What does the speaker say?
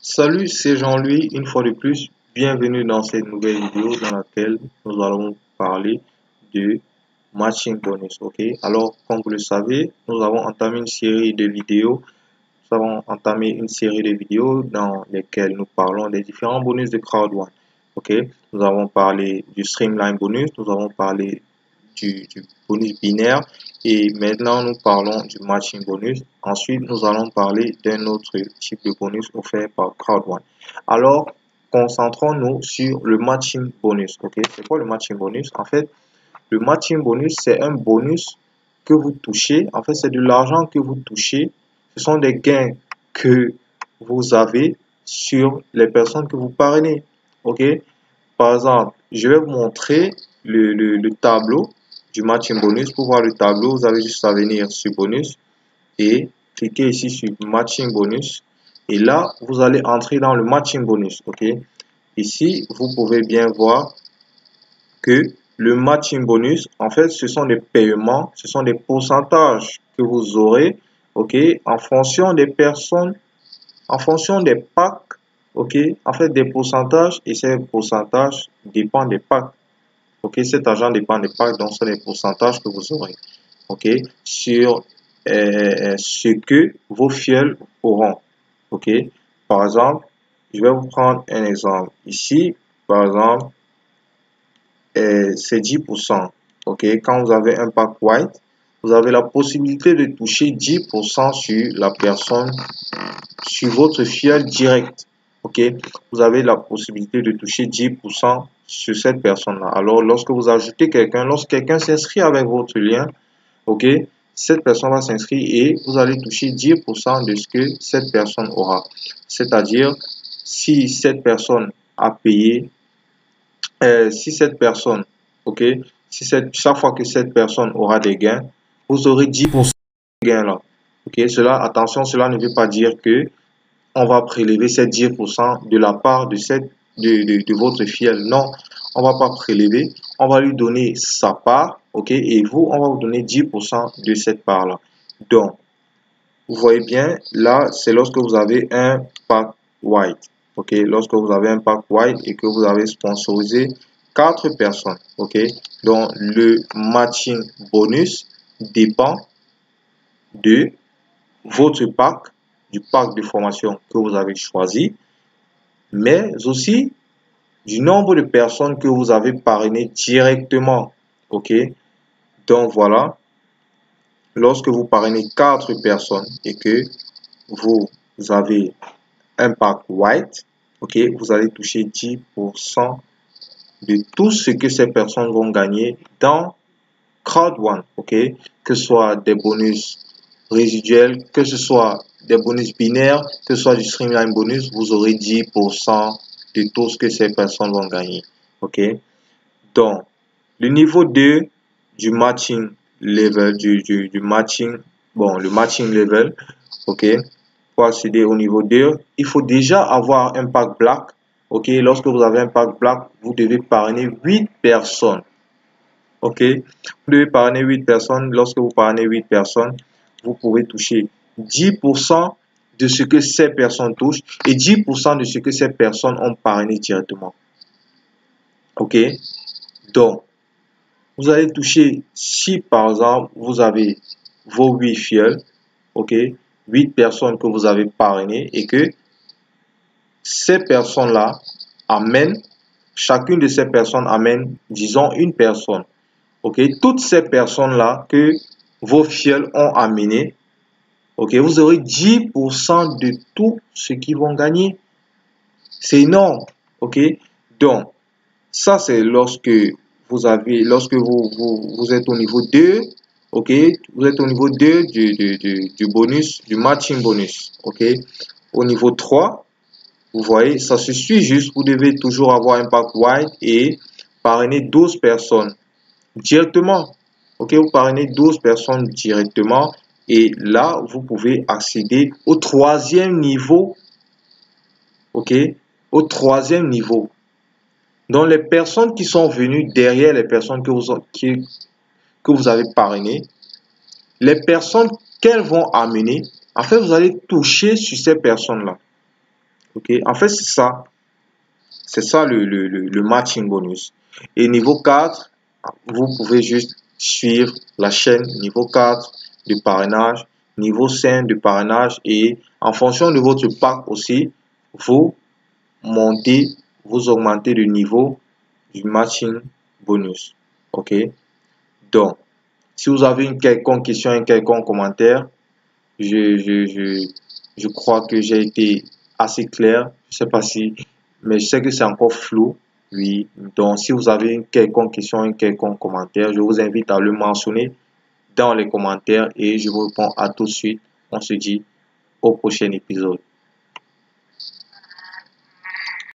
Salut, c'est Jean-Louis, une fois de plus, bienvenue dans cette nouvelle vidéo dans laquelle nous allons parler de matching bonus. Ok, alors comme vous le savez, nous avons entamé une série de vidéos. Nous avons entamé une série de vidéos dans lesquelles nous parlons des différents bonus de Crowd One. Ok, nous avons parlé du Streamline bonus, nous avons parlé du bonus binaire et maintenant nous parlons du matching bonus. Ensuite, nous allons parler d'un autre type de bonus offert par Crowd1. Alors, concentrons-nous sur le matching bonus. Ok, c'est quoi le matching bonus? En fait, le matching bonus, c'est un bonus que vous touchez. En fait, c'est de l'argent que vous touchez. Ce sont des gains que vous avez sur les personnes que vous parrainez. Ok, par exemple, je vais vous montrer le tableau du matching bonus. Pour voir le tableau, vous avez juste à venir sur bonus et cliquer ici sur matching bonus. Et là, vous allez entrer dans le matching bonus. Ok. Ici, vous pouvez bien voir que le matching bonus, en fait, ce sont des paiements, ce sont des pourcentages que vous aurez, ok, en fonction des personnes, en fonction des packs, ok, en fait, des pourcentages, et ces pourcentages dépendent des packs. Ok, cet argent dépend des packs, donc c'est les pourcentages que vous aurez. Ok, sur ce que vos fioles auront. Ok, par exemple, je vais vous prendre un exemple. Ici, par exemple, c'est 10%. Ok, quand vous avez un pack white, vous avez la possibilité de toucher 10% sur la personne, sur votre fiole directe. Ok, vous avez la possibilité de toucher 10% sur cette personne-là. Alors, lorsque vous ajoutez quelqu'un, lorsque quelqu'un s'inscrit avec votre lien, ok, cette personne va s'inscrire et vous allez toucher 10% de ce que cette personne aura. C'est-à-dire, si cette personne a payé, si cette personne, ok, si chaque fois que cette personne aura des gains, vous aurez 10% de gains là. Ok, cela, attention, cela ne veut pas dire que on va prélever ces 10% de la part de votre fiel. Non, on va pas prélever, on va lui donner sa part, ok, et vous, on va vous donner 10% de cette part-là. Donc, vous voyez bien, là, c'est lorsque vous avez un pack white, ok, lorsque vous avez un pack white et que vous avez sponsorisé 4 personnes, ok, donc le matching bonus dépend de votre pack, du pack de formation que vous avez choisi, mais aussi du nombre de personnes que vous avez parrainées directement. Ok, donc voilà, lorsque vous parrainez 4 personnes et que vous avez un pack white, ok, vous allez toucher 10% de tout ce que ces personnes vont gagner dans Crowd1, ok, que ce soit des bonus résiduels, que ce soit des bonus binaires, que ce soit du streamline bonus, vous aurez 10% de tout ce que ces personnes vont gagner. Ok, donc le niveau 2 du matching level, du matching, bon, le matching level, ok, pour accéder au niveau 2, il faut déjà avoir un pack black. Ok, lorsque vous avez un pack black, vous devez parrainer 8 personnes. Ok, vous devez parrainer 8 personnes. Lorsque vous parrainez 8 personnes, vous pouvez toucher 10% de ce que ces personnes touchent et 10% de ce que ces personnes ont parrainé directement. Ok, donc vous allez toucher, si par exemple vous avez vos 8 fioles, ok, 8 personnes que vous avez parrainées et que ces personnes-là amènent, chacune de ces personnes amène, disons, une personne. Ok, toutes ces personnes-là que vos fioles ont amené, ok, vous aurez 10% de tout ce qu'ils vont gagner. C'est énorme. Ok, donc ça c'est lorsque vous avez, lorsque vous êtes au niveau 2, ok, vous êtes au niveau 2 du bonus, du matching bonus. Ok, au niveau 3, vous voyez, ça se suit juste, vous devez toujours avoir un pack white et parrainer 12 personnes directement. Ok, vous parrainez 12 personnes directement et là, vous pouvez accéder au troisième niveau. Ok, au troisième niveau. Donc, les personnes qui sont venues derrière les personnes que vous avez parrainées, les personnes qu'elles vont amener, en fait, vous allez toucher sur ces personnes-là. Ok, en fait, c'est ça. C'est ça le matching bonus. Et niveau 4, vous pouvez juste suivre la chaîne niveau 4 de parrainage, niveau 5 de parrainage et en fonction de votre pack aussi, vous montez, vous augmentez le niveau du matching bonus. Ok? Donc, si vous avez une quelconque question, un quelconque commentaire, je crois que j'ai été assez clair. Je sais pas si, mais je sais que c'est encore flou. Oui. Donc, si vous avez une quelconque question, un quelconque commentaire, je vous invite à le mentionner dans les commentaires et je vous réponds à tout de suite. On se dit au prochain épisode.